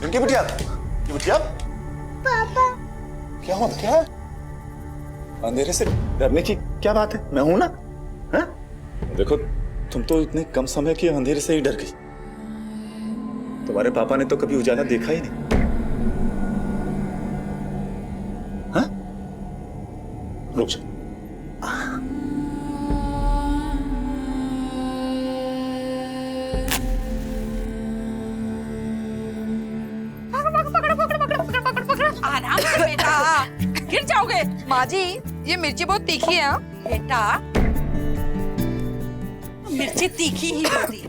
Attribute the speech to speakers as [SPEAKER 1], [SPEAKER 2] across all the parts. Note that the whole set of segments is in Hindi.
[SPEAKER 1] रिंकी बिटिया, ये बिटिया
[SPEAKER 2] पापा
[SPEAKER 1] क्या हुआ? क्या है? अंधेरे से डरने की क्या बात है? मैं हूं ना। है? देखो तुम तो इतने कम समय के अंधेरे से ही डर गई। तुम्हारे पापा ने तो कभी उजाला देखा ही नहीं। हाँ? रुक जा।
[SPEAKER 3] आराम से बेटा, गिर जाओगे। माँ जी ये मिर्ची बहुत तीखी है। हाँ? बेटा मिर्ची तीखी ही होती है।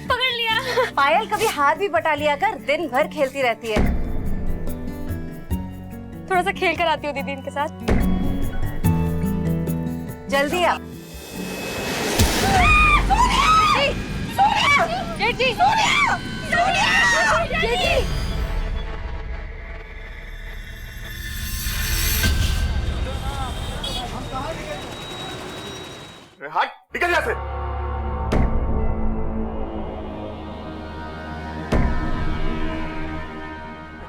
[SPEAKER 2] पकड़ लिया। पायल कभी हाथ भी बटा लिया कर, दिन भर खेलती रहती है। थोड़ा सा खेल कर आती हूँ दीदी इनके साथ। जल्दी आ। जेठ जी, जेठ जी।
[SPEAKER 1] हट, निकल यहाँ से।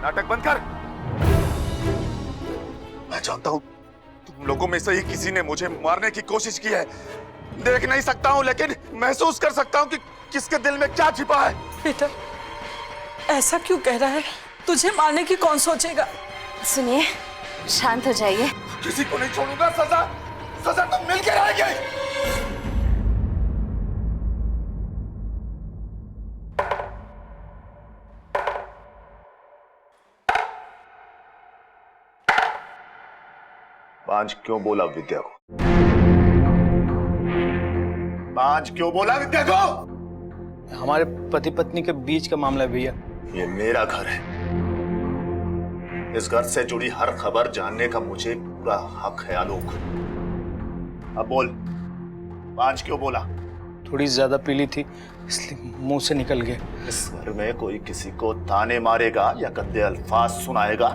[SPEAKER 1] नाटक बंद कर। मैं जानता हूं तुम लोगों में से ही किसी ने मुझे मारने की कोशिश की है। देख नहीं सकता हूं लेकिन महसूस कर सकता हूं कि किसके दिल में क्या छिपा है।
[SPEAKER 3] बेटा ऐसा क्यों कह रहा है? तुझे मारने की कौन सोचेगा?
[SPEAKER 2] सुनिए, शांत हो जाइए।
[SPEAKER 1] किसी को नहीं छोड़ूंगा। सजा सजा तो मिलकर आएगी। पांच क्यों बोला विद्या को? पांच क्यों बोला विद्या को?
[SPEAKER 4] हमारे पति पत्नी के बीच का मामला है भैया।
[SPEAKER 1] ये मेरा घर है। इस घर से जुड़ी हर खबर जानने का मुझे पूरा हक है आलोक। अब बोल, पांच क्यों बोला?
[SPEAKER 4] थोड़ी ज्यादा पीली थी इसलिए मुंह से निकल गया।
[SPEAKER 1] इस घर में कोई किसी को ताने मारेगा या गंदे अल्फाज सुनाएगा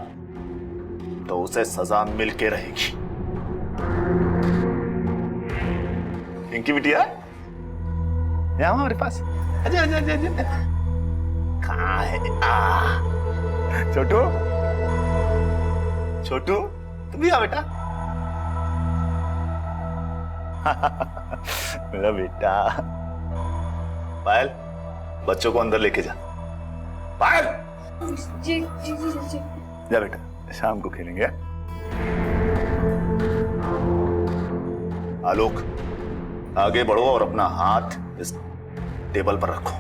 [SPEAKER 1] तो उसे सजा मिल के रहेगी। इनकी बिटिया यहाँ हमारे पास। आजा आजा आजा आजा। कहाँ है? छोटू, छोटू तू भी आ बेटा। मेरा बेटा। पायल, बच्चों को अंदर लेके जा। पायल
[SPEAKER 2] जी जी जी जी।
[SPEAKER 1] जा बेटा, शाम को खेलेंगे। आलोक, आगे बढ़ो और अपना हाथ इस टेबल पर रखो।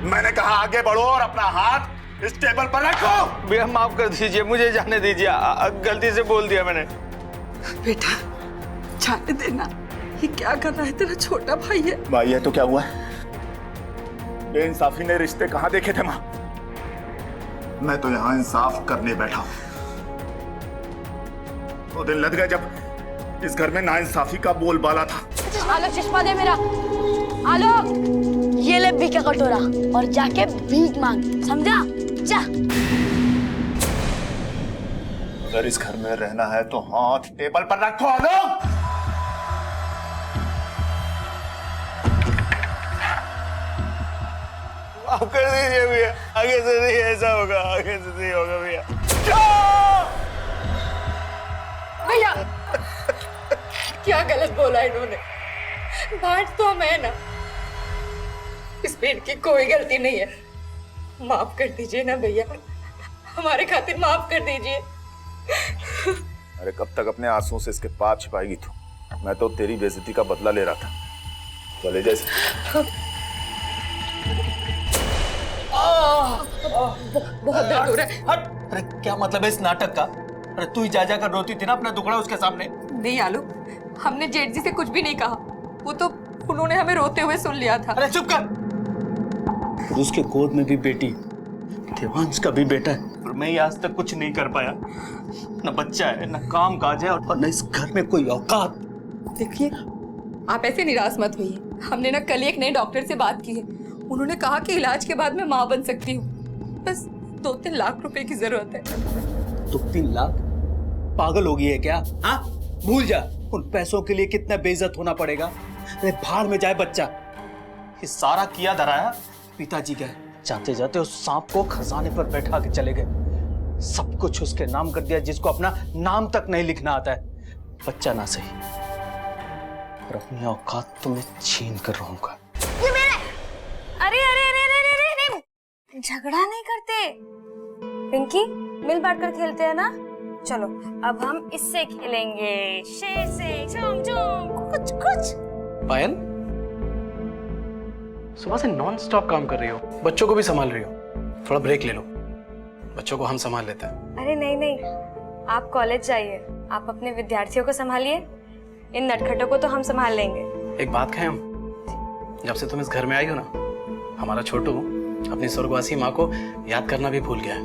[SPEAKER 1] मैंने कहा आगे बढ़ो और अपना हाथ इस टेबल पर रखो।
[SPEAKER 4] भैया माफ कर दीजिए, मुझे जाने दीजिए, गलती से बोल दिया मैंने।
[SPEAKER 3] बेटा जाने देना। ये क्या कर रहा है? तेरा छोटा भाई है।
[SPEAKER 1] भाई है तो क्या हुआ है? बेइंसाफी ने रिश्ते कहां देखे थे मां? मैं तो यहां इंसाफ करने बैठा हूं। तो दिन लग गए जब इस घर में नाइंसाफी का बोलबाला था।
[SPEAKER 2] आलोक चश्मा दे मेरा। आलोक ये ले भीख का कटोरा और जाके भीख मांग, समझा? जा।
[SPEAKER 1] अगर इस घर में रहना है तो हाथ टेबल पर रखो आलोक।
[SPEAKER 4] माफ कर दीजिए भैया, आगे से नहीं ऐसा होगा, आगे से नहीं होगा भैया।
[SPEAKER 3] भैया क्या गलत बोला इन्होंने? बांट तो मैं ना, इस पेड़ की कोई गलती नहीं है। माफ कर दीजिए ना भैया, हमारे खातिर माफ कर दीजिए।
[SPEAKER 1] अरे कब तक अपने आंसुओं से इसके पाप छिपाएगी तू? मैं तो तेरी बेइज्जती का बदला ले रहा था। चले जैसे
[SPEAKER 3] बहुत दर्द हो रहा है।
[SPEAKER 4] हट। अरे क्या मतलब है इस नाटक का? अरे तू ही जा कर रोती थी ना अपना दुखड़ा उसके सामने।
[SPEAKER 3] नहीं आलू, हमने जेठ जी से कुछ भी नहीं कहा। वो तो उन्होंने हमें रोते हुए सुन लिया था।
[SPEAKER 4] अरे चुप कर। उसके गोद में भी बेटी, देवांश का भी बेटा है, और मैं ही आज तक कुछ नहीं कर पाया। न बच्चा है, न काम काज है, और न इस घर में कोई औकात।
[SPEAKER 3] देखिए आप ऐसे निराश मत होइए। हमने ना कल एक नए डॉक्टर से बात की है। उन्होंने कहा कि इलाज के बाद मैं माँ बन सकती हूँ। बस 2-3 लाख रुपए की जरूरत है।
[SPEAKER 4] 2-3 लाख? पागल हो गई है क्या? हाँ भूल जा, उन पैसों के लिए कितना बेइज्जत होना पड़ेगा। अरे भाड़ में जाए बच्चा। ये सारा किया धराया पिताजी का है। जाते जाते उस सांप को खजाने पर बैठा के चले गए। सब कुछ उसके नाम कर दिया, जिसको अपना नाम तक नहीं लिखना आता है। बच्चा ना सही, और अपनी औकात तो मैं छीन कर रहूंगा।
[SPEAKER 2] ये मेरे। अरे अरे अरे अरे अरे अरे, झगड़ा नहीं करते पिंकी, मिल बांट कर खेलते हैं ना। चलो अब हम इससे खेलेंगे, शेर से चुम चुम कुछ कुछ।
[SPEAKER 5] पायल, सुबह से नॉन स्टॉप काम कर रही हो, बच्चों को भी संभाल रही हो, थोड़ा ब्रेक ले लो, बच्चों को हम संभाल लेते हैं।
[SPEAKER 6] अरे नहीं नहीं, आप कॉलेज जाइए, आप अपने विद्यार्थियों को संभालिए, इन नटखटों को तो हम संभाल लेंगे।
[SPEAKER 5] एक बात कहें हम, जब से तुम इस घर में आई हो ना, हमारा छोटू अपनी स्वर्गवासी माँ को याद करना भी भूल गया है।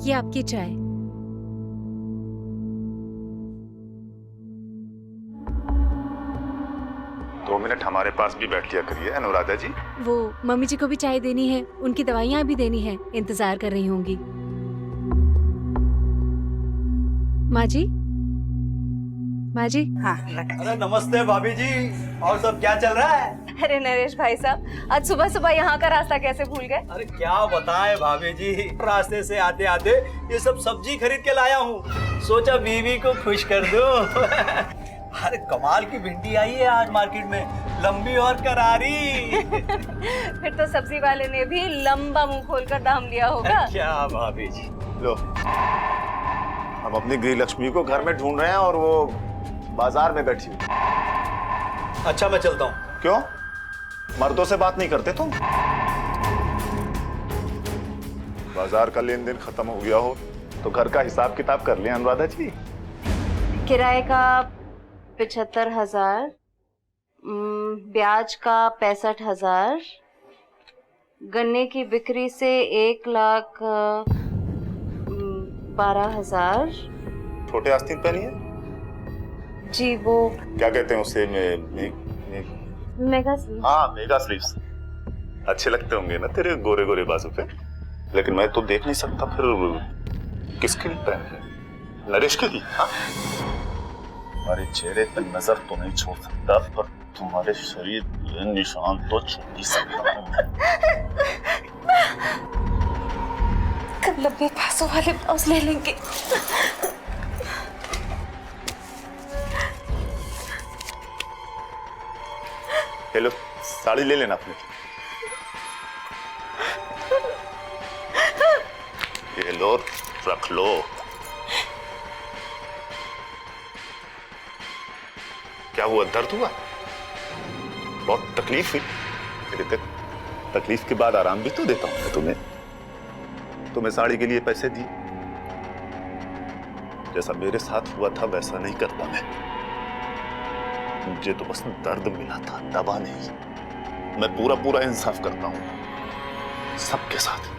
[SPEAKER 7] ये आपकी चाय।
[SPEAKER 1] 2 मिनट हमारे पास भी बैठ लिया करिए अनुराधा जी।
[SPEAKER 7] वो मम्मी जी को भी चाय देनी है, उनकी दवाइयाँ भी देनी है, इंतजार कर रही होंगी। माँ जी, माँ जी।
[SPEAKER 6] हाँ।
[SPEAKER 4] अरे नमस्ते भाभी जी, और सब क्या चल रहा है?
[SPEAKER 6] अरे नरेश भाई साहब, आज सुबह सुबह यहाँ का रास्ता कैसे भूल गए?
[SPEAKER 4] अरे क्या बताएं भाभी जी, रास्ते से आते आते ये सब सब्जी खरीद के लाया हूँ, सोचा बीवी को खुश कर दूं। अरे कमाल की भिंडी आई है आज मार्केट में, लंबी और करारी।
[SPEAKER 6] फिर तो सब्जी वाले ने भी लंबा मुंह खोलकर दाम लिया होगा।
[SPEAKER 4] क्या भाभी जी।
[SPEAKER 1] लो, हम अपनी गृह लक्ष्मी को घर में ढूंढ रहे हैं और वो बाजार में बैठी हुई।
[SPEAKER 4] अच्छा मैं चलता हूँ।
[SPEAKER 1] क्यों, मर्दों से बात नहीं करते तुम? बाजार का लेन देन खत्म हो गया हो तो घर का हिसाब किताब कर लें अनुराधा जी।
[SPEAKER 6] किराए का 75,000, ब्याज का 65,000, गन्ने की बिक्री से 1,12,000।
[SPEAKER 1] छोटे आस्तीन पहनिए।
[SPEAKER 6] जी वो
[SPEAKER 1] क्या कहते हैं उसे?
[SPEAKER 6] Mega sleeve.
[SPEAKER 1] हाँ, मेगा स्लीव्स अच्छे लगते होंगे ना तेरे गोरे गोरे बाजू पे, लेकिन मैं तो देख नहीं सकता, फिर किसके लिए पहने? नरेश के लिए। हाँ, तुम्हारे चेहरे पर नजर तो नहीं छोड़ सकता, पर तुम्हारे शरीर पे निशान तो छोड़ ही सकता हूँ।
[SPEAKER 6] कब लंबे बाजू वाले ब्लाउज ले लेंगे?
[SPEAKER 1] हेलो, साड़ी ले लेना अपने। ये लो, रख लो। क्या हुआ, दर्द हुआ? बहुत तकलीफ हुई? फिर तकलीफ के बाद आराम भी तो देता हूं मैं तुम्हें साड़ी के लिए पैसे दिए, जैसा मेरे साथ हुआ था वैसा नहीं करता मैं। मुझे तो बस दर्द मिला था, दवा नहीं। मैं पूरा पूरा इंसाफ करता हूं सबके साथ।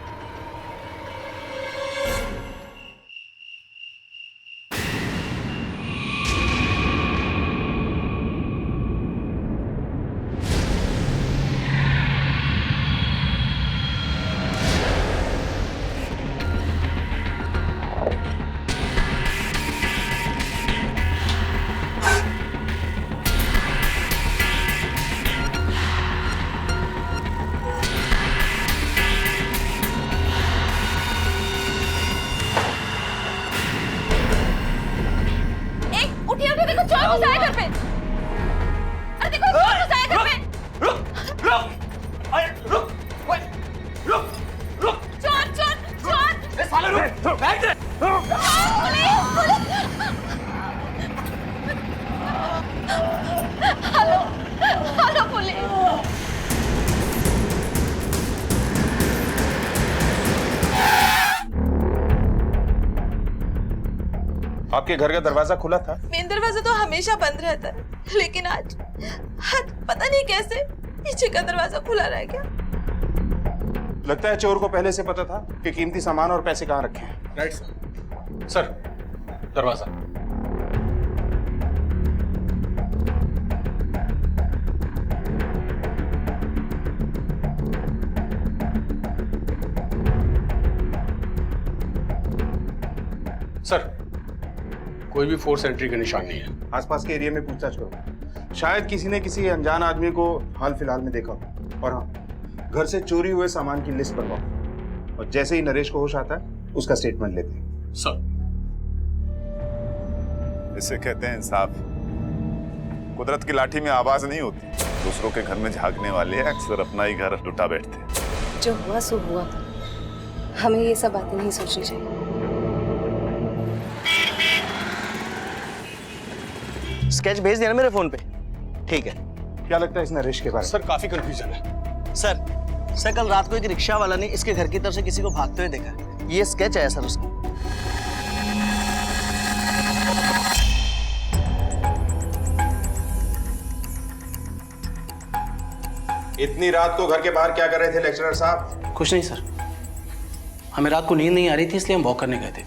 [SPEAKER 8] आपके घर का दरवाजा खुला था?
[SPEAKER 3] मेन दरवाजा तो हमेशा बंद रहता है, लेकिन आज पता नहीं कैसे पीछे का दरवाजा खुला रह गया।
[SPEAKER 8] लगता है चोर को पहले से पता था कि कीमती सामान और पैसे कहाँ रखे हैं।
[SPEAKER 5] Right sir. सर, दरवाजा। सर, कोई भी फोर्स एंट्री का निशान नहीं है।
[SPEAKER 8] आसपास के एरिया में पूछताछ करो। शायद किसी ने किसी अनजान आदमी को हाल फिलहाल में देखा हो। और हाँ, घर से चोरी हुए सामान की लिस्ट बनवाओ और जैसे ही नरेश को होश आता है उसका स्टेटमेंट लेते हैं।
[SPEAKER 5] सर।
[SPEAKER 1] इसे कहते हैं इंसाफ। कुदरत की लाठी में आवाज नहीं होती। दूसरों के घर में झांकने वाले अक्सर अपना ही घर लुटा बैठते हैं।
[SPEAKER 6] जो हुआ सो हुआ, हमें ये सब बातें नहीं सोचनी चाहिए।
[SPEAKER 4] स्केच भेज दिया ना मेरे फोन पे? ठीक है।
[SPEAKER 8] क्या लगता है इस नरेश के बारे में?
[SPEAKER 5] सर काफी कंफ्यूजन है।
[SPEAKER 4] सर कल रात को एक रिक्शा वाला ने इसके घर की तरफ से किसी को भागते हुए देखा। ये स्केच है सर उसका।
[SPEAKER 8] इतनी रात को घर के बाहर क्या कर रहे थे लेक्चरर साहब?
[SPEAKER 5] कुछ नहीं सर, हमें रात को नींद नहीं आ रही थी इसलिए हम वॉक करने गए थे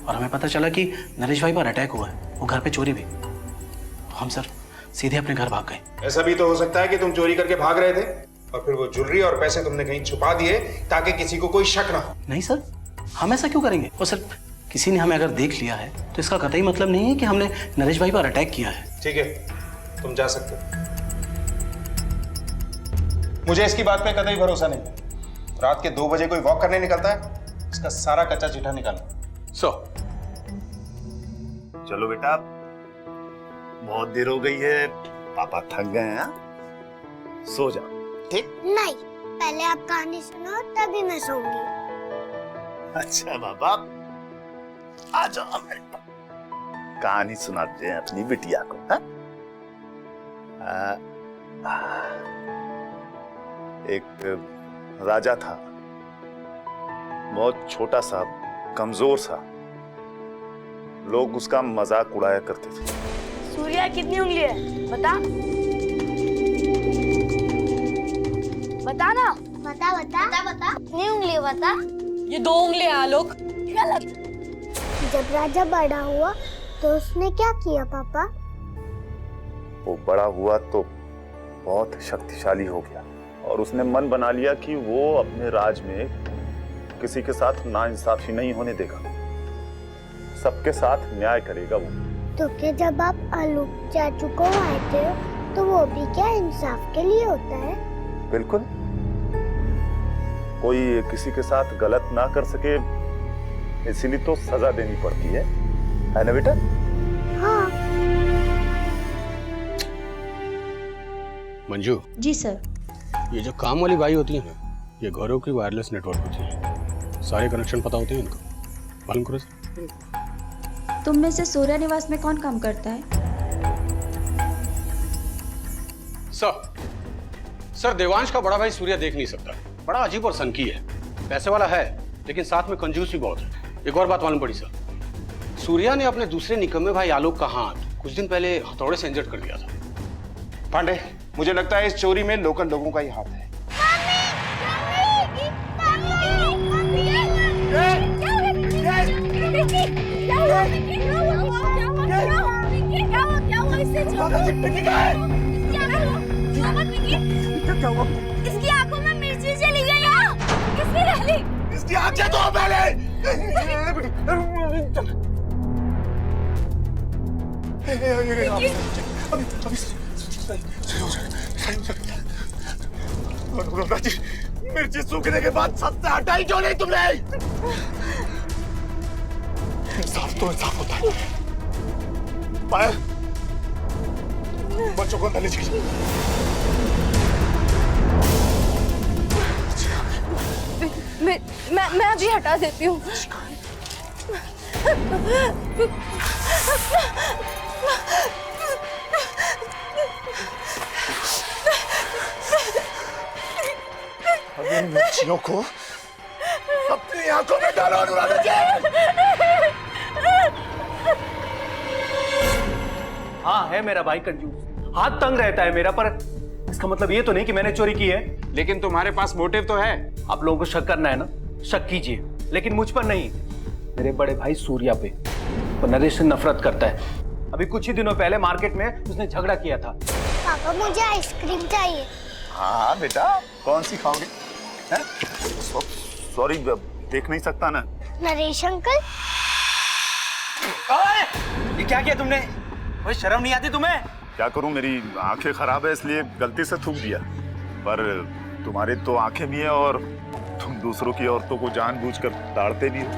[SPEAKER 5] और हमें पता चला कि नरेश भाई पर अटैक हुआ है, वो घर पे चोरी भी। तो हम सर सीधे अपने घर भाग गए।
[SPEAKER 8] ऐसा भी तो हो सकता है कि तुम चोरी करके भाग रहे थे और फिर वो ज्वेलरी और पैसे तुमने कहीं छुपा दिए ताकि किसी को कोई शक ना हो।
[SPEAKER 5] नहीं सर, हम ऐसा क्यों करेंगे? और सर किसी ने हमें अगर देख लिया है तो इसका कतई मतलब नहीं है कि हमने नरेश भाई पर अटैक किया है।
[SPEAKER 8] ठीक है, तुम जा सकते हो। मुझे इसकी बात पे कतई भरोसा नहीं। रात के 2 बजे कोई वॉक करने निकलता है, इसका सारा कच्चा चिट्ठा निकालो।
[SPEAKER 1] चलो बेटा, बहुत देर हो गई है, पापा थक गए हैं। सो जाओ, ठीक?
[SPEAKER 9] नहीं, पहले आप कहानी सुनो तभी मैं सोऊंगी।
[SPEAKER 1] अच्छा बाबा, आ जाओ मेरे पास। कहानी सुनाते हैं अपनी बिटिया को। एक राजा था, बहुत छोटा सा, कमजोर सा। लोग उसका मजाक उड़ाया करते थे।
[SPEAKER 2] सूर्या कितनी उंगली है बता? बता ना।
[SPEAKER 9] बता बता बता बता।
[SPEAKER 2] कितनी उंगली है बता?
[SPEAKER 3] ये 2 उंगलियां आलोक।
[SPEAKER 2] गलत।
[SPEAKER 9] जब राजा बड़ा हुआ तो उसने क्या किया पापा?
[SPEAKER 1] वो बड़ा हुआ तो बहुत शक्तिशाली हो गया और उसने मन बना लिया कि वो अपने राज में किसी के साथ नाइंसाफी नहीं होने देगा, सबके साथ न्याय करेगा वो।
[SPEAKER 9] तो क्या जब आप आलोक चाचू को मारते हो तो वो भी क्या इंसाफ के लिए होता है?
[SPEAKER 1] बिल्कुल, कोई किसी के साथ गलत ना कर सके इसीलिए तो सजा देनी पड़ती है ना बेटा?
[SPEAKER 9] हाँ।
[SPEAKER 5] मंजू
[SPEAKER 7] जी सर।
[SPEAKER 5] ये जो काम वाली बाई होती है ना, ये घरों की वायरलेस नेटवर्क होती है। सारे कनेक्शन पता होते हैं इनको, मालूम करो सर।
[SPEAKER 10] तुम में से सूर्या निवास में कौन काम करता है?
[SPEAKER 5] सर देवांश का बड़ा भाई सूर्या देख नहीं सकता, बड़ा अजीब और सनकी है। पैसे वाला है लेकिन साथ में कंजूस भी बहुत है। एक और बात मालूम पड़ी सर, सूर्या ने अपने दूसरे निकम्मे भाई आलोक का हाथ कुछ दिन पहले हथौड़े से इंजर्ड कर दिया था।
[SPEAKER 8] पांडे, मुझे लगता है इस चोरी में लोकल लोगों का ही हाथ है।
[SPEAKER 2] इसकी आंखों में मिर्ची चली गई है। किसने डाली?
[SPEAKER 1] इसकी आंखें तो पहले। मिर्ची सूखने के बाद सस्ता हटाई क्यों नहीं तुमने? इंसाफ तो इंसाफ होता है। पाया, बच्चों को अंदर ले जाइए।
[SPEAKER 2] मैं अभी हटा देती हूँ।
[SPEAKER 1] अभी मिर्चियों को अपनी आंखों में डालो अनुराधा जी।
[SPEAKER 4] हाँ है मेरा भाई कंजूस, हाथ तंग रहता है मेरा, पर इसका मतलब ये तो नहीं कि मैंने चोरी की है।
[SPEAKER 8] लेकिन तुम्हारे पास मोटिव तो है।
[SPEAKER 4] आप लोगों को शक करना है ना, शक कीजिए, लेकिन मुझ पर नहीं, मेरे बड़े भाई सूर्या पे। वो नरेश से नफरत करता है। अभी कुछ ही दिनों पहले मार्केट में उसने झगड़ा किया था।
[SPEAKER 9] पापा मुझे आइसक्रीम चाहिए।
[SPEAKER 1] हाँ बेटा, कौन सी खाओगे? सॉरी, देख नहीं सकता ना।
[SPEAKER 9] नरेश अंकल,
[SPEAKER 4] ये क्या किया तुमने? भाई शर्म नहीं आती तुम्हें?
[SPEAKER 1] क्या करूं, मेरी आंखें खराब है इसलिए गलती से थूक दिया। पर तुम्हारी तो आंखें भी हैं और तुम दूसरों की औरतों को जानबूझकर ताड़ते भी हो।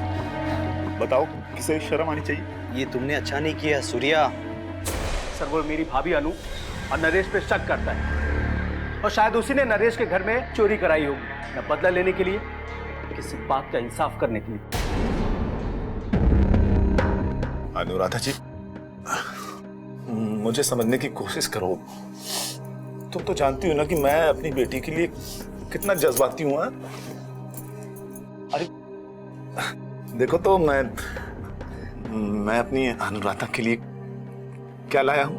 [SPEAKER 1] बताओ किसे शर्म आनी चाहिए?
[SPEAKER 4] ये तुमने अच्छा नहीं किया सूर्या। सर वो मेरी भाभी अनु और नरेश पे शक करता है और शायद उसी ने नरेश के घर में चोरी कराई होगी, न बदला लेने के लिए, किसी बात का इंसाफ करने के लिए।
[SPEAKER 1] अनुराधा जी, मुझे समझने की कोशिश करो। तुम तो जानती हो ना कि मैं अपनी बेटी के लिए कितना जज्बाती हूं। अरे देखो तो मैं अपनी अनुराधा के लिए क्या लाया हूं।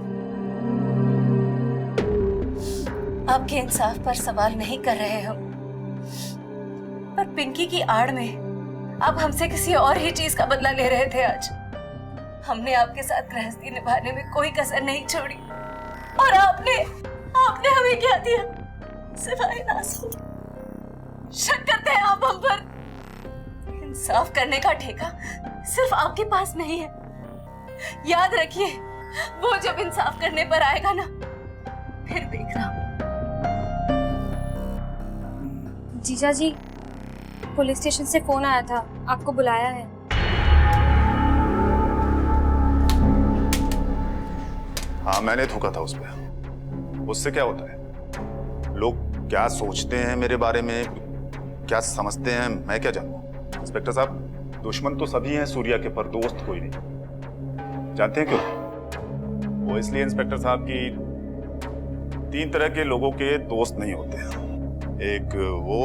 [SPEAKER 3] आपके इंसाफ पर सवाल नहीं कर रहे हम, पर पिंकी की आड़ में आप हमसे किसी और ही चीज का बदला ले रहे थे। आज हमने आपके साथ गृहस्थी निभाने में कोई कसर नहीं छोड़ी और आपने हमें क्या दिया? सिवाय नासुर। शक करते हैं आप हम पर। इंसाफ करने का ठेका सिर्फ आपके पास नहीं है। याद रखिए, वो जब इंसाफ करने पर आएगा ना, फिर देखना।
[SPEAKER 6] जीजा जी, पुलिस स्टेशन से फोन आया था, आपको बुलाया है।
[SPEAKER 1] हाँ, मैंने थूका था उस पर। उससे क्या होता है? लोग क्या सोचते हैं मेरे बारे में, क्या समझते हैं, मैं क्या जानूं? इंस्पेक्टर साहब, दुश्मन तो सभी हैं सूर्या के, पर दोस्त कोई नहीं। जानते हैं क्यों? वो इसलिए इंस्पेक्टर साहब की 3 तरह के लोगों के दोस्त नहीं होते हैं। एक वो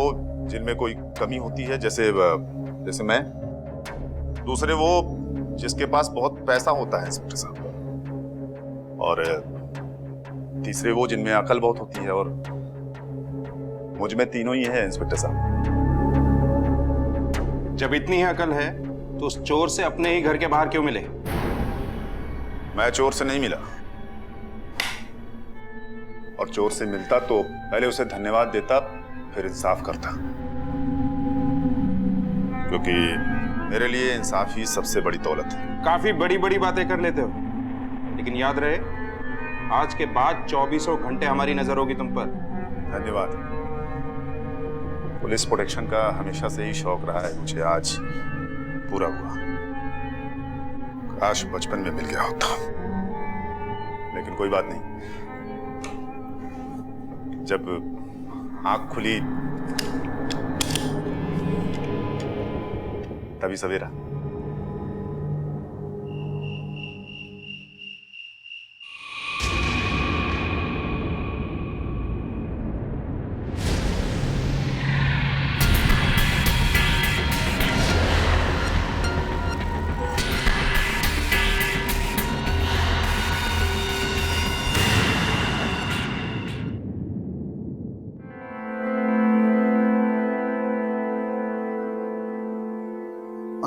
[SPEAKER 1] जिनमें कोई कमी होती है, जैसे मैं। दूसरे वो जिसके पास बहुत पैसा होता है इंस्पेक्टर साहब। और तीसरे वो जिनमें अकल बहुत होती है, और मुझ में तीनों ही है इंस्पेक्टर साहब।
[SPEAKER 8] जब इतनी ही अकल है तो उस चोर से अपने ही घर के बाहर क्यों मिले?
[SPEAKER 1] मैं चोर से नहीं मिला, और चोर से मिलता तो पहले उसे धन्यवाद देता, फिर इंसाफ करता, क्योंकि मेरे लिए इंसाफ ही सबसे बड़ी दौलत है।
[SPEAKER 8] काफी बड़ी बड़ी बातें कर लेते हो, लेकिन याद रहे, आज के बाद 24 घंटे हमारी नजर होगी तुम पर।
[SPEAKER 1] धन्यवाद। पुलिस प्रोटेक्शन का हमेशा से ही शौक रहा है मुझे, आज पूरा हुआ। काश बचपन में मिल गया होता, लेकिन कोई बात नहीं। जब आंख खुली तभी सवेरा।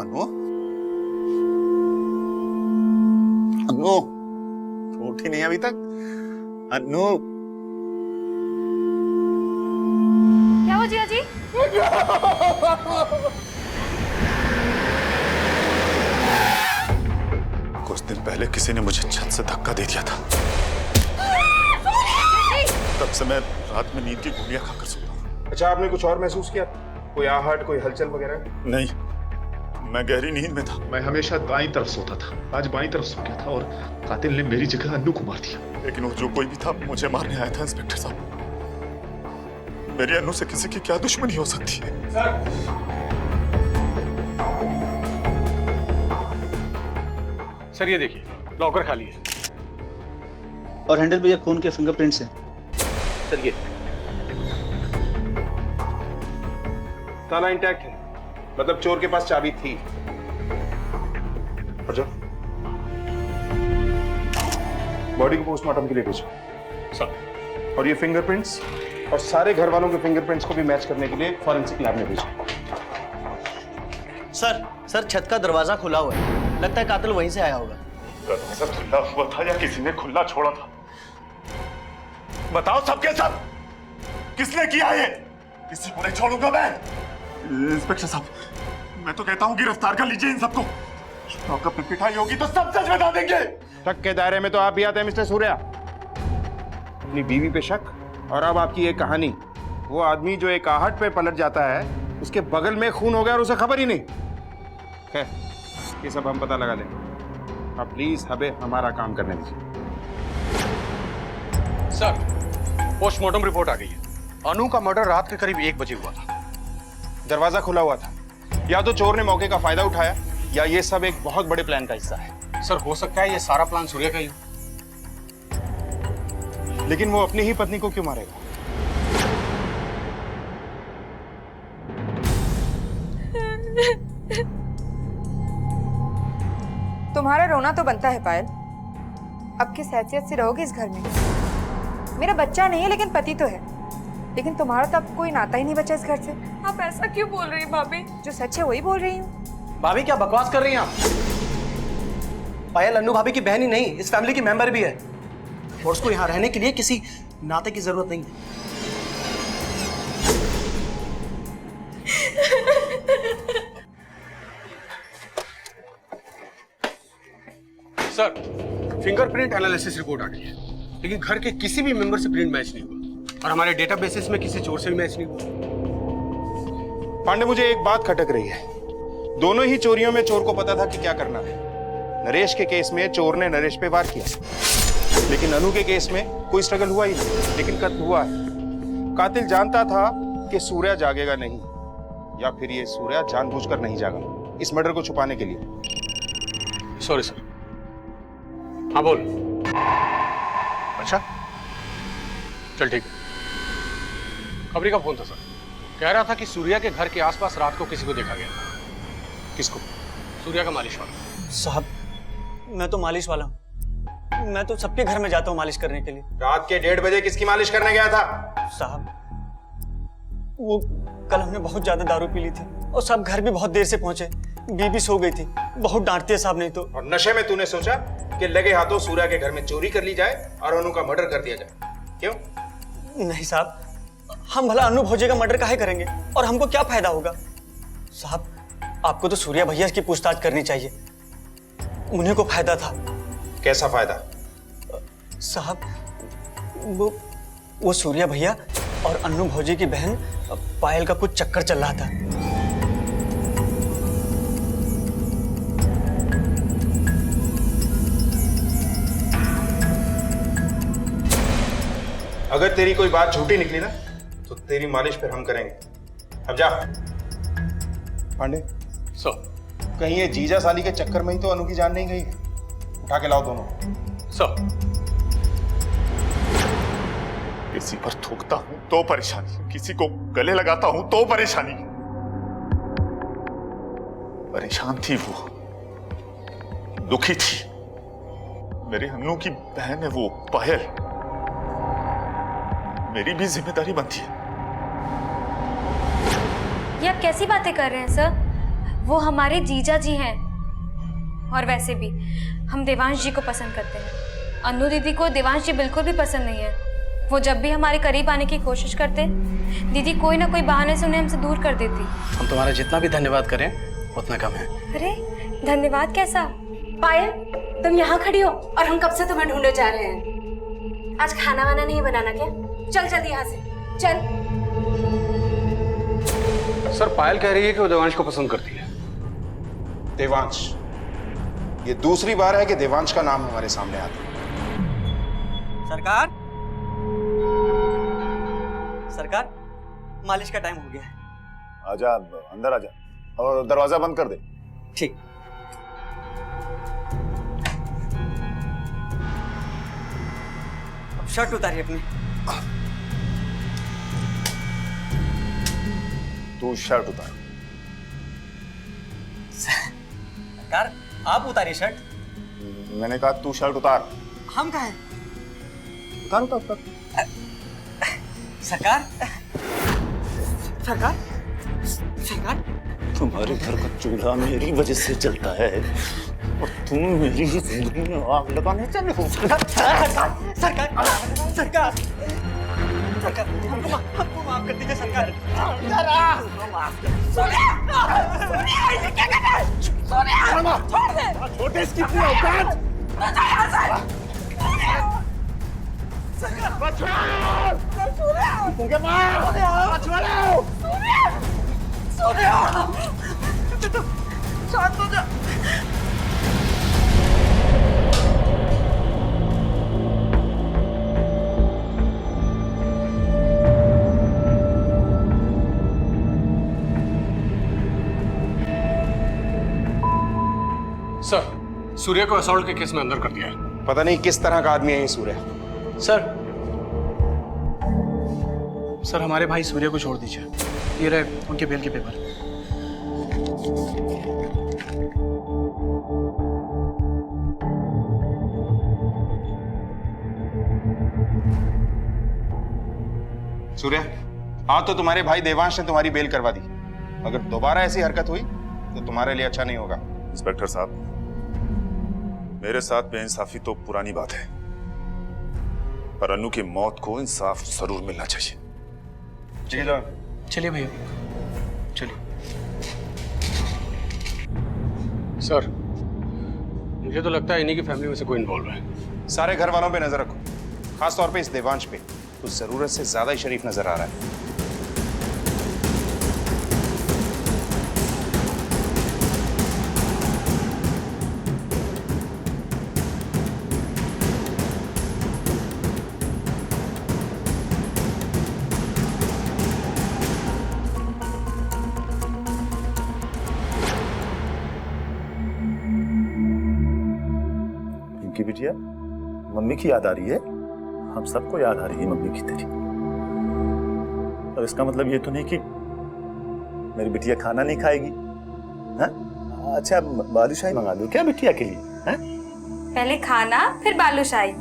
[SPEAKER 1] अनु, अनु, उठी नहीं अभी तक? अनु,
[SPEAKER 6] क्या हो जिया जी?
[SPEAKER 1] कुछ दिन पहले किसी ने मुझे छत से धक्का दे दिया था। तब से मैं रात में नींद की गोलियां खाकर सोता हूँ।
[SPEAKER 8] अच्छा, आपने कुछ और महसूस किया? कोई आहट, कोई हलचल वगैरह?
[SPEAKER 1] नहीं, मैं गहरी नींद में था।
[SPEAKER 11] मैं हमेशा दाईं तरफ सोता था, आज बाईं तरफ सो गया था और कातिल ने मेरी जगह अन्नू को मार दिया।
[SPEAKER 1] लेकिन वो जो कोई भी था मुझे मारने आया था इंस्पेक्टर साहब। मेरी अन्नू से किसी की क्या दुश्मनी हो सकती है?
[SPEAKER 5] सर ये देखिए, लॉकर खाली है।
[SPEAKER 4] और हैंडल पे ये खून के फिंगरप्रिंट्स हैं।
[SPEAKER 5] सर ये
[SPEAKER 8] ताला इंटैक्ट है, मतलब चोर के पास चाबी थी। और जो बॉडी को पोस्टमार्टम के लिए भेजो
[SPEAKER 5] सर।
[SPEAKER 8] और ये फिंगरप्रिंट्स और सारे घर वालों के फिंगरप्रिंट्स को भी मैच करने के लिए फॉरेंसिक लैब में भेजो।
[SPEAKER 4] सर छत का दरवाजा खुला हुआ है, लगता है कातिल वहीं से आया होगा।
[SPEAKER 1] दरवाजा खुला हुआ था या किसी ने खुला छोड़ा था? बताओ सबके सब, किसने किया ये? किसी को नहीं छोड़ूंगा मैं। इंस्पेक्टर साहब, मैं तो कहता हूँ गिरफ्तार कर लीजिए इन सबको। लॉकअप में पिटाई होगी तो सब सच बता देंगे।
[SPEAKER 8] शक के दायरे में तो आप भी आते हैं मिस्टर सूर्या। अपनी बीवी पे शक और अब आपकी ये कहानी। वो आदमी जो एक आहट पे पलट जाता है, उसके बगल में खून हो गया और उसे खबर ही नहीं। खैर, ये सब हम पता लगा लेंगे। आप प्लीज हमें हमारा काम करने दीजिए।
[SPEAKER 5] सर, पोस्टमार्टम रिपोर्ट आ गई है। अनु का मर्डर रात के करीब 1 बजे हुआ था।
[SPEAKER 8] दरवाजा खुला हुआ था। या तो चोर ने मौके का फायदा उठाया या ये सब एक बहुत बड़े प्लान का हिस्सा है।
[SPEAKER 5] सर, हो सकता है ये सारा प्लान सूर्या का ही हो।
[SPEAKER 8] लेकिन वो अपनी ही पत्नी को क्यों मारेगा?
[SPEAKER 3] तुम्हारा रोना तो बनता है पायल। अब किस हैसियत से रहोगे इस घर में? मेरा बच्चा नहीं है लेकिन पति तो है। लेकिन तुम्हारा तो अब कोई नाता ही नहीं बचा इस घर से।
[SPEAKER 6] आप ऐसा क्यों बोल रही हैं भाभी?
[SPEAKER 3] जो सच है वही बोल रही हूँ।
[SPEAKER 4] भाभी क्या बकवास कर रही हैं आप? पायल अन्नू भाभी की बहन ही नहीं, इस फैमिली की मेंबर भी है और उसको यहाँ रहने के लिए किसी नाते की जरूरत नहीं है।
[SPEAKER 5] सर, फिंगरप्रिंट एनालिसिस रिपोर्ट आ गई है, लेकिन घर के किसी भी मेंबर से प्रिंट मैच नहीं हुआ और हमारे डेटाबेसेस में किसी चोर से भी मैच नहीं हुआ।
[SPEAKER 8] पांडे, मुझे एक बात खटक रही है। दोनों ही चोरियों में चोर को पता था कि क्या करना है। नरेश के केस में चोर ने नरेश पे वार किया, लेकिन अनु के केस में कोई स्ट्रगल हुआ ही नहीं, लेकिन कत्ल हुआ है। कातिल जानता था कि सूर्या जागेगा नहीं, या फिर ये सूर्या जानबूझकर नहीं जागा इस मर्डर को छुपाने के लिए।
[SPEAKER 5] Sorry sir. हाँ बोल। अच्छा, चल ठीक है। खबरी का फोन था सर, कह रहा था कि सूर्या के घर के आसपास रात को किसी को देखा गया। किसको? सूर्या का मालिश वाला।
[SPEAKER 4] साहब, मैं तो मालिश वाला हूँ। मैं तो सबके घर में जाता हूँ मालिश करने के लिए।
[SPEAKER 8] रात के 1:30 बजे किसकी मालिश करने गया था?
[SPEAKER 4] साहब, वो कल हमने बहुत ज्यादा दारू पी ली थी और सब घर भी बहुत देर से पहुंचे। बीबी सो गई थी, बहुत डांटती है साहब नहीं तो।
[SPEAKER 8] और नशे में तूने सोचा कि लगे हाथों सूर्या के घर में चोरी कर ली जाए और अनु का मर्डर कर दिया जाए, क्यों?
[SPEAKER 4] नहीं साहब, हम भला अनु भौजी का मर्डर काहे करेंगे और हमको क्या फायदा होगा? साहब, आपको तो सूर्या भैया की पूछताछ करनी चाहिए, उन्हीं को फायदा था।
[SPEAKER 8] कैसा फायदा?
[SPEAKER 4] साहब, वो सूर्या भैया और अन्नू भौजी की बहन पायल का कुछ चक्कर चल रहा था।
[SPEAKER 8] अगर तेरी कोई बात झूठी निकली ना तो तेरी मालिश फिर हम करेंगे। अब जा। पांडे
[SPEAKER 5] सो
[SPEAKER 8] कहीं ये जीजा साली के चक्कर में ही तो अनु की जान नहीं गई है। उठा के लाओ दोनों।
[SPEAKER 5] सो
[SPEAKER 11] किसी पर थूकता हूं तो परेशानी, किसी को गले लगाता हूं तो परेशानी। परेशान थी वो, दुखी थी। मेरे अन्नू की बहन है वो पायल, मेरी भी जिम्मेदारी बनती है।
[SPEAKER 2] ये आप कैसी बातें कर रहे हैं सर? वो हमारे जीजा जी हैं और वैसे भी हम देवांश जी को पसंद करते हैं। अन्नू दीदी को देवांश जी बिल्कुल भी पसंद नहीं है। वो जब भी हमारे करीब आने की कोशिश करते, दीदी कोई ना कोई बहाने से उन्हें हमसे दूर कर देती।
[SPEAKER 4] हम तुम्हारा जितना भी धन्यवाद करें उतना कम है।
[SPEAKER 2] अरे धन्यवाद कैसा?
[SPEAKER 7] पायल, तुम यहाँ खड़ी हो और हम कब से तुम्हें ढूंढे जा रहे हैं। आज खाना वाना नहीं बनाना क्या? चल जल्दी यहाँ से चल।
[SPEAKER 5] सर, पायल कह रही है कि वो देवांश को पसंद करती है।
[SPEAKER 8] देवांश, ये दूसरी बार है कि देवांश का नाम हमारे सामने आता है।
[SPEAKER 4] सरकार, सरकार, मालिश का टाइम हो गया है।
[SPEAKER 1] आजा, अंदर आजा और दरवाजा बंद कर दे।
[SPEAKER 4] ठीक। अब शर्ट उतारिए अपनी।
[SPEAKER 1] तू शर्ट उतार।
[SPEAKER 4] सरकार, आप उतारिए शर्ट।
[SPEAKER 1] मैंने कहा तू शर्ट उतार।
[SPEAKER 4] हम कहाँ हैं?
[SPEAKER 1] उतार उतार उतार।
[SPEAKER 4] सरकार, सरकार, सरकार,
[SPEAKER 1] तुम्हारे घर का चूल्हा मेरी वजह से जलता है और तुम मेरी जिंदगी में आग लगाने चले हो।
[SPEAKER 4] सरकार, सरकार, सरकार, सरकार, हमको माफ कर दीजिए सरकार।
[SPEAKER 1] छोटे इसकी इतनी औकात।
[SPEAKER 5] सर, सूर्य को असॉल्ट के केस में अंदर कर दिया है।
[SPEAKER 8] पता नहीं किस तरह का आदमी है ये सूर्य।
[SPEAKER 4] सर हमारे भाई सूर्य को छोड़ दीजिए। ये रहे उनके बेल के पेपर।
[SPEAKER 8] सूर्य, हाँ तो तुम्हारे भाई देवांश ने तुम्हारी बेल करवा दी। अगर दोबारा ऐसी हरकत हुई तो तुम्हारे लिए अच्छा नहीं होगा।
[SPEAKER 11] इंस्पेक्टर साहब, मेरे साथ बेइंसाफी तो पुरानी बात है, पर अनु की मौत को इंसाफ जरूर मिलना चाहिए।
[SPEAKER 4] चलिए भैया, चलिए।
[SPEAKER 5] सर, मुझे तो लगता है इन्हीं की फैमिली में से कोई इन्वॉल्व है।
[SPEAKER 8] सारे घर वालों पे नजर रखो, खास तौर पे इस देवांश पे। कुछ जरूरत से ज्यादा ही शरीफ नजर आ रहा है।
[SPEAKER 1] पिंकी बिटिया, मम्मी की याद आ रही है? हम सबको याद आ रही है मम्मी की तेरी। और इसका मतलब ये तो नहीं कि मेरी बिटिया खाना नहीं खाएगी। हाँ? अच्छा, बालूशाही मंगा दो क्या बिटिया के लिए? हाँ?
[SPEAKER 2] पहले खाना फिर बालूशाही।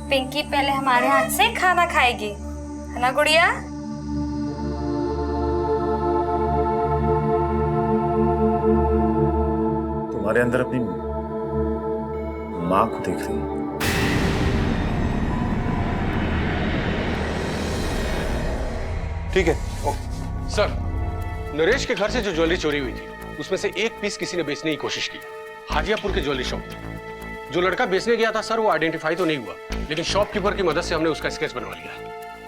[SPEAKER 2] पिंकी पहले हमारे हाथ से खाना खाएगी, है ना गुड़िया?
[SPEAKER 1] तुम्हारे अंदर अपनी माँ को देख रही है।
[SPEAKER 8] ठीक है।
[SPEAKER 5] सर, नरेश के घर से जो ज्वेलरी चोरी हुई थी उसमें से एक पीस किसी ने बेचने की कोशिश की। हाजियापुर के ज्वेलरी शॉप। जो लड़का बेचने गया था सर, वो आइडेंटिफाई तो नहीं हुआ, लेकिन शॉपकीपर की मदद से हमने उसका स्केच बनवा लिया।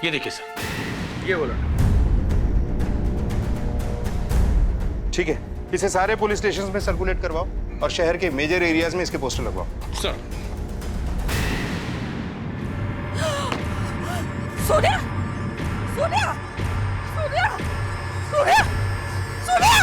[SPEAKER 5] ये देखिए सर, ये वो लड़का।
[SPEAKER 8] ठीक है, इसे सारे पुलिस स्टेशन में सर्कुलेट करवाओ और शहर के मेजर एरियाज में इसके पोस्टर लगवाओ।
[SPEAKER 5] सर।
[SPEAKER 3] सूर्या! सूर्या! सूर्या! सूर्या! सूर्या!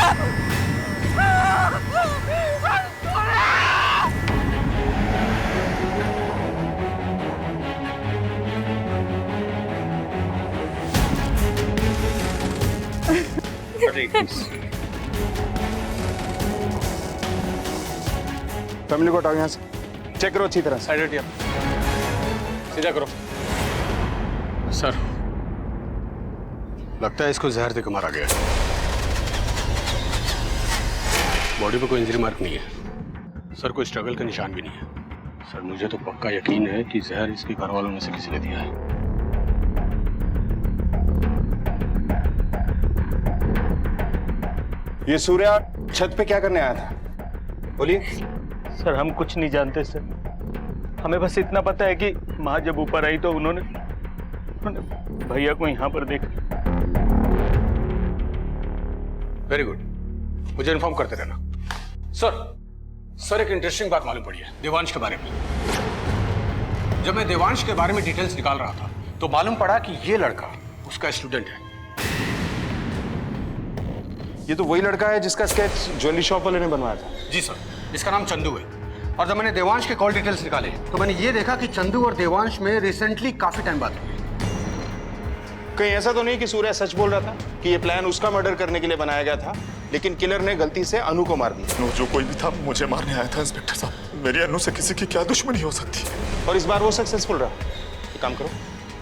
[SPEAKER 8] फैमिली को हटाओ यहाँ से। चेक करो अच्छी तरह से।
[SPEAKER 5] साइड हटिए, सीधा करो। सर, लगता है इसको जहर देकर मारा गया। बॉडी पे कोई इंजरी मार्क नहीं है सर, कोई स्ट्रगल का निशान भी नहीं है। सर, मुझे तो पक्का यकीन है कि जहर इसके घर वालों में से किसी ने दिया है।
[SPEAKER 8] ये सूर्या छत पे क्या करने आया था? बोलिए।
[SPEAKER 4] सर, हम कुछ नहीं जानते सर। हमें बस इतना पता है कि माँ जब ऊपर आई तो उन्होंने भैया को यहाँ पर देखा।
[SPEAKER 5] वेरी गुड, मुझे इन्फॉर्म करते रहना। सर, एक इंटरेस्टिंग बात मालूम पड़ी है देवांश के बारे में। जब मैं देवांश के बारे में डिटेल्स निकाल रहा था तो मालूम पड़ा कि ये लड़का उसका स्टूडेंट है।
[SPEAKER 8] ये तो वही लड़का है जिसका स्केच ज्वेलरी शॉप वाले ने बनवाया था।
[SPEAKER 5] जी सर, इसका नाम चंदू है। और जब मैंने देवांश के कॉल डिटेल्स निकाले तो मैंने ये देखा कि चंदू और देवांश में रिसेंटली काफी टाइम बात हुई।
[SPEAKER 8] कहीं ऐसा तो नहीं कि सूर्या सच बोल रहा था कि ये प्लान उसका मर्डर करने के लिए बनाया गया था, लेकिन किलर ने गलती से अनु को मार दिया?
[SPEAKER 11] जो कोई भी था मुझे मारने आया था इंस्पेक्टर साहब। मेरी अनु से किसी की क्या दुश्मनी हो सकती है?
[SPEAKER 8] और इस बार वो सक्सेसफुल रहा। एक काम करो,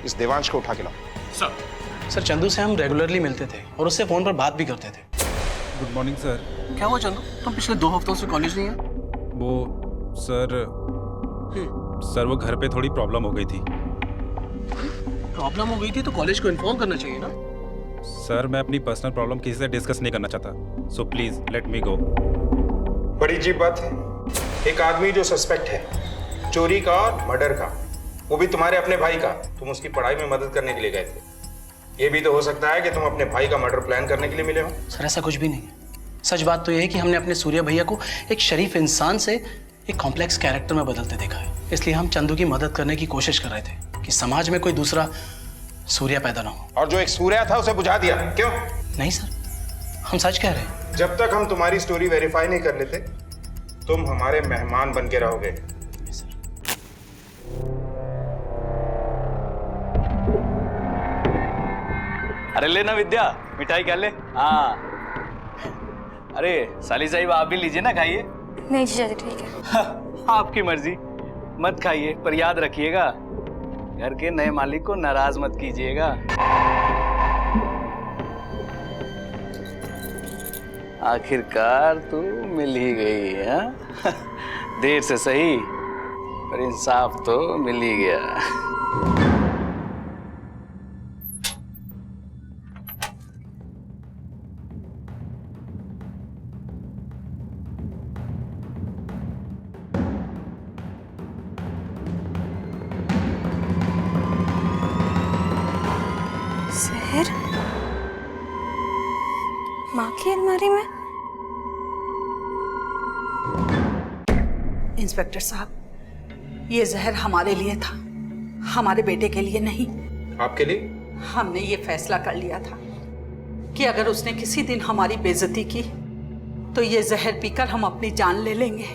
[SPEAKER 8] इस देवांश को उठा के लाओ।
[SPEAKER 4] सर, चंदू से हम रेगुलरली मिलते थे और उससे फोन पर बात भी करते थे।
[SPEAKER 12] Good morning sir.
[SPEAKER 4] क्या हुआ चंदू, तुम पिछले 2 हफ्तों से कॉलेज नहीं है?
[SPEAKER 12] वो सर वो घर पे थोड़ी प्रॉब्लम हो गई थी।
[SPEAKER 4] प्रॉब्लम हो गई थी तो कॉलेज को इन्फॉर्म करना चाहिए ना।
[SPEAKER 12] सर, मैं अपनी पर्सनल प्रॉब्लम किसी से डिस्कस नहीं करना चाहता, सो प्लीज लेट मी गो।
[SPEAKER 8] बड़ी अजीब बात है, एक आदमी जो सस्पेक्ट है चोरी का और मर्डर का, वो भी तुम्हारे अपने भाई का। तुम उसकी पढ़ाई में मदद करने के लिए गए थे। ये भी तो हो सकता है कि तुम अपने भाई का मर्डर प्लान करने के लिए मिले हो।
[SPEAKER 4] सर ऐसा कुछ भी नहीं है। सच बात तो यह है कि हमने अपने सूर्या भैया को एक शरीफ इंसान से एक कॉम्प्लेक्स कैरेक्टर में बदलते देखा है, इसलिए हम चंदू की मदद करने की कोशिश कर रहे थे कि समाज में कोई दूसरा सूर्या पैदा ना हो।
[SPEAKER 8] और जो एक सूर्या था उसे बुझा दिया, क्यों?
[SPEAKER 4] नहीं सर, हम सच कह रहे हैं।
[SPEAKER 8] जब तक हम तुम्हारी स्टोरी वेरीफाई नहीं कर लेते, तुम हमारे मेहमान बन के रहोगे।
[SPEAKER 13] अरे लेना विद्या, मिठाई क्या ले? हाँ। अरे साली साहिब आप भी लीजिए ना, खाइए।
[SPEAKER 6] नहीं जीजा जी ठीक है।
[SPEAKER 13] आपकी मर्जी, मत खाइए पर याद रखिएगा घर के नए मालिक को नाराज मत कीजिएगा। आखिरकार तू मिल ही गई है। देर से सही पर इंसाफ तो मिल ही गया।
[SPEAKER 6] जहर माँ की अलमारी में?
[SPEAKER 3] इंस्पेक्टर साहब, ये जहर हमारे लिए था, हमारे बेटे के लिए नहीं।
[SPEAKER 8] आपके लिए?
[SPEAKER 3] हमने ये फैसला कर लिया था कि अगर उसने किसी दिन हमारी बेइज्जती की तो ये जहर पीकर हम अपनी जान ले लेंगे।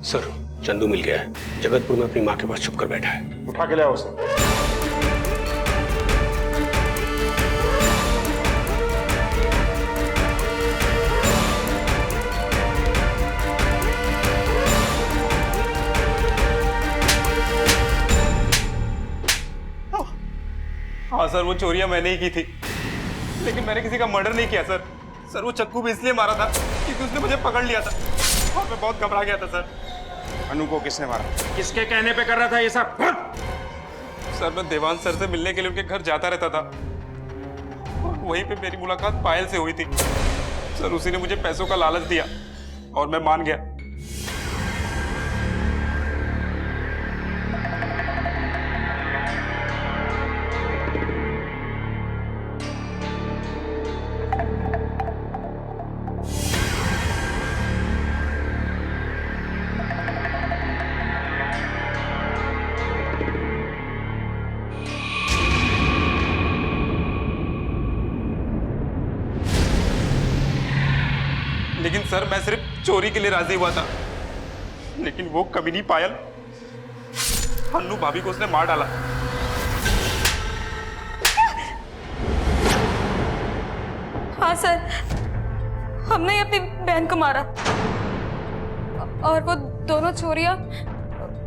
[SPEAKER 5] सर चंदू मिल गया है, जगतपुर में अपनी माँ के पास छुप कर बैठा है।
[SPEAKER 8] उठा के लाओ उसे।
[SPEAKER 12] हाँ सर, वो चोरियां मैंने ही की थी, लेकिन मैंने किसी का मर्डर नहीं किया सर। सर वो चक्कू भी इसलिए मारा था क्योंकि उसने मुझे पकड़ लिया था और मैं बहुत घबरा गया था सर।
[SPEAKER 8] अनु को किसने मारा? किसके कहने पे कर रहा था ये सब?
[SPEAKER 12] सर मैं देवान सर से मिलने के लिए उनके घर जाता रहता था और वहीं पे मेरी मुलाकात पायल से हुई थी। सर उसी ने मुझे पैसों का लालच दिया और मैं मान गया। लेकिन सर मैं सिर्फ चोरी के लिए राजी हुआ था, लेकिन वो कमीनी पायल अन्नू भाभी को उसने मार डाला।
[SPEAKER 6] हाँ सर, हमने ही अपनी बहन को मारा और वो दोनों चोरियां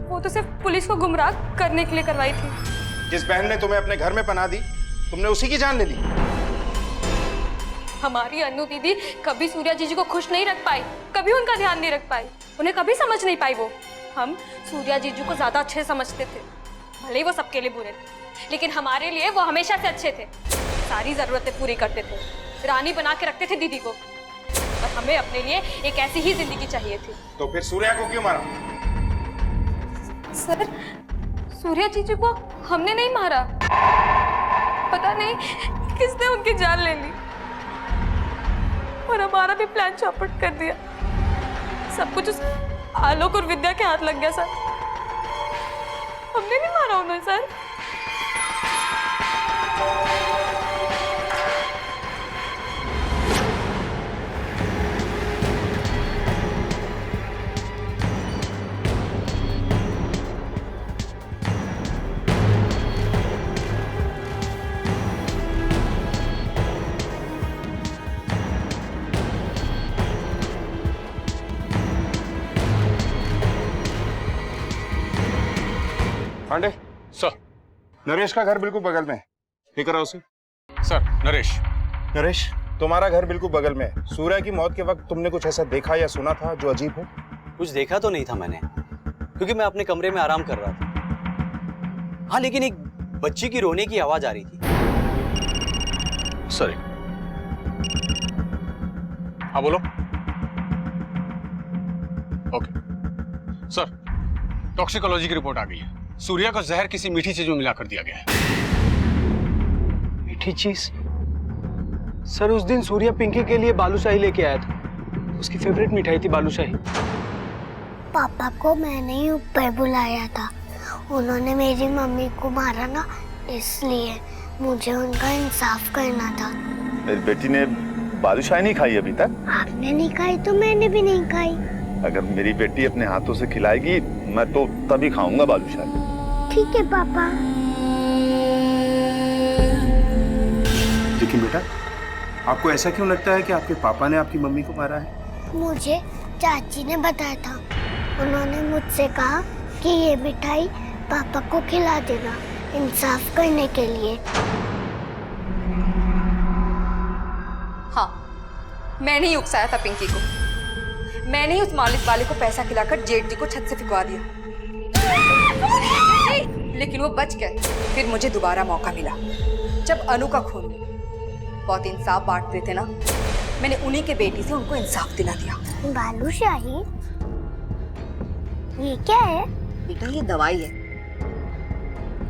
[SPEAKER 6] वो तो सिर्फ पुलिस को गुमराह करने के लिए करवाई थी।
[SPEAKER 8] जिस बहन ने तुम्हें अपने घर में पनाह दी, तुमने उसी की जान ले ली।
[SPEAKER 6] हमारी अन्नू दीदी कभी सूर्या जीजी को खुश नहीं रख पाई, कभी उनका ध्यान नहीं रख पाई, उन्हें कभी समझ नहीं पाई। वो हम सूर्या जीजू को ज्यादा अच्छे समझते थे, भले ही वो सबके लिए बुरे थे, लेकिन हमारे लिए वो हमेशा से अच्छे थे। सारी जरूरतें पूरी करते थे, रानी बना के रखते थे दीदी को, और हमें अपने लिए एक ऐसी ही जिंदगी चाहिए थी।
[SPEAKER 8] तो फिर सूर्या को क्यों मारा?
[SPEAKER 6] सर सूर्या जीजू को हमने नहीं मारा, पता नहीं किसने उनकी जान ले ली और हमारा भी प्लान चौपट कर दिया। सब कुछ उस आलोक और विद्या के हाथ लग गया सर, हमने नहीं मारा उन्हें सर।
[SPEAKER 8] पांडे
[SPEAKER 5] सर,
[SPEAKER 8] नरेश का घर बिल्कुल बगल में है, लेकर आओ उसे।
[SPEAKER 5] सर नरेश।
[SPEAKER 8] नरेश, तुम्हारा घर बिल्कुल बगल में है। सूर्या की मौत के वक्त तुमने कुछ ऐसा देखा या सुना था जो अजीब हो?
[SPEAKER 13] कुछ देखा तो नहीं था मैंने, क्योंकि मैं अपने कमरे में आराम कर रहा था। हाँ, लेकिन एक बच्ची की रोने की आवाज आ रही थी।
[SPEAKER 5] सर हाँ बोलो। ओके सर, टॉक्सिकोलॉजी की रिपोर्ट आ गई है। सूर्या को जहर किसी मीठी चीज में मिलाकर दिया गया है।
[SPEAKER 4] मीठी चीज? सर उस दिन सूर्या पिंकी के लिए बालूशाही लेके आया था। उसकी फेवरेट मिठाई थी बालूशाही।
[SPEAKER 9] पापा को मैंने ही ऊपर बुलाया था। उन्होंने मेरी मम्मी को मारा ना, इसलिए मुझे उनका इंसाफ करना था।
[SPEAKER 11] मेरी बेटी ने बालूशाही नहीं खाई अभी तक।
[SPEAKER 9] आपने नहीं खाई तो मैंने भी नहीं खाई।
[SPEAKER 11] अगर मेरी बेटी अपने हाथों से खिलाएगी मैं तो तभी खाऊंगा बालूशाही।
[SPEAKER 9] ठीक है पापा।
[SPEAKER 8] लेकिन बेटा, आपको ऐसा क्यों लगता है कि आपके पापा ने आपकी मम्मी को मारा है?
[SPEAKER 9] मुझे चाची ने बताया था। उन्होंने मुझसे कहा कि ये मिठाई पापा को खिला देना, इंसाफ करने के लिए।
[SPEAKER 3] हाँ, मैंने ही उकसाया था पिंकी को। मैंने ही उस मालिक वाले को पैसा खिलाकर जेठ जी को छत से फिकवा दिया। लेकिन वो बच गए। फिर मुझे दोबारा मौका मिला जब अनु का खून बहुत इंसाफ बांटते थे ना, मैंने उन्हीं के बेटी से उनको इंसाफ दिला दिया।
[SPEAKER 9] बालूशाही? ये क्या है?
[SPEAKER 3] बेटा ये दवाई है।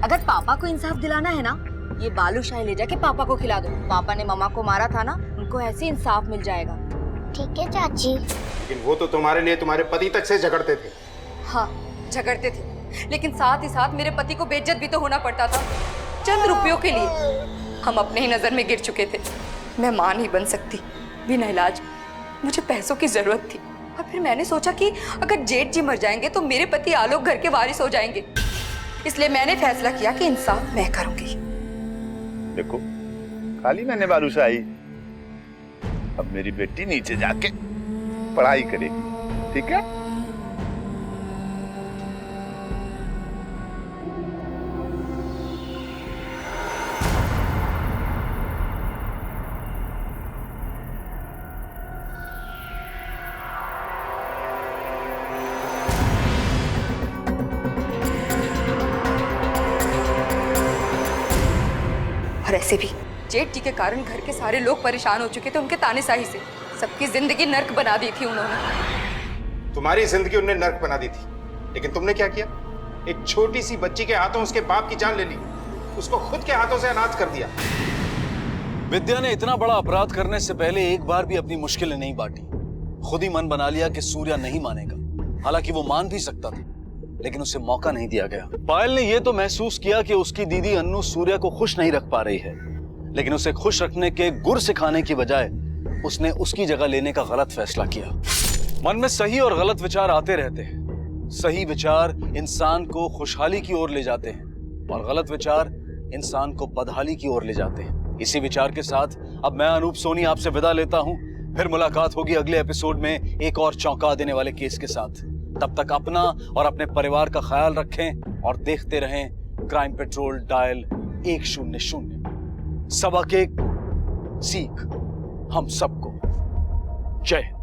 [SPEAKER 3] अगर पापा को इंसाफ दिलाना है ना, ये बालूशाही ले जाके पापा को खिला दो। पापा ने मम्मा को मारा था ना, उनको ऐसे इंसाफ मिल जाएगा।
[SPEAKER 9] ठीक है चाची।
[SPEAKER 8] लेकिन वो तो तुम्हारे लिए तुम्हारे पति तक से झगड़ते थे।
[SPEAKER 3] हाँ, झगड़ते थे, लेकिन साथ ही साथ मेरे पति को बेइज्जत भी तो होना पड़ता था चंद रुपयों के लिए। हम अपने ही नजर में गिर चुके थे। मैं मां नहीं बन सकती बिना इलाज। मुझे पैसों की जरूरत थी और फिर मैंने सोचा कि अगर जेठ जी मर जाएंगे तो मेरे पति आलोक घर के वारिस हो जाएंगे। इसलिए मैंने फैसला किया कि इंसाफ मैं करूंगी।
[SPEAKER 11] देखो, खाली मैंने बालूशाही। अब मेरी बेटी नीचे जाके पढ़ाई करेगी, ठीक है?
[SPEAKER 3] और ऐसे भी जेठ जी के कारण घर के सारे लोग परेशान हो चुके थे उनके तानेशाही से। सबकी जिंदगी नर्क बना दी थी उन्होंने।
[SPEAKER 8] तुम्हारी जिंदगी उन्होंने नर्क बना दी थी, लेकिन तुमने क्या किया? एक छोटी सी बच्ची के हाथों उसके बाप की जान ले ली, उसको खुद के हाथों से अनाथ कर दिया।
[SPEAKER 4] विद्या ने इतना बड़ा अपराध करने से पहले एक बार भी अपनी मुश्किलें नहीं बांटी। खुद ही मन बना लिया कि सूर्या नहीं मानेगा। हालांकि वो मान भी सकता था, लेकिन उसे मौका नहीं दिया गया। पायल ने यह तो महसूस किया कि उसकी दीदी अन्नू सूर्या को खुश नहीं रख पा रही है, लेकिन उसे खुश रखने के गुर सिखाने की बजाय उसने उसकी जगह लेने का गलत फैसला किया। मन में सही और गलत विचार आते रहते हैं। सही विचार इंसान को खुशहाली की ओर ले जाते हैं और गलत विचार इंसान को बदहाली की ओर ले जाते हैं। इसी विचार के साथ अब मैं अनूप सोनी आपसे विदा लेता हूं। फिर मुलाकात होगी अगले एपिसोड में एक और चौंका देने वाले केस के साथ। तब तक अपना और अपने परिवार का ख्याल रखें और देखते रहें क्राइम पेट्रोल डायल 100। सबक एक, सीख हम सबको। जय हिंद।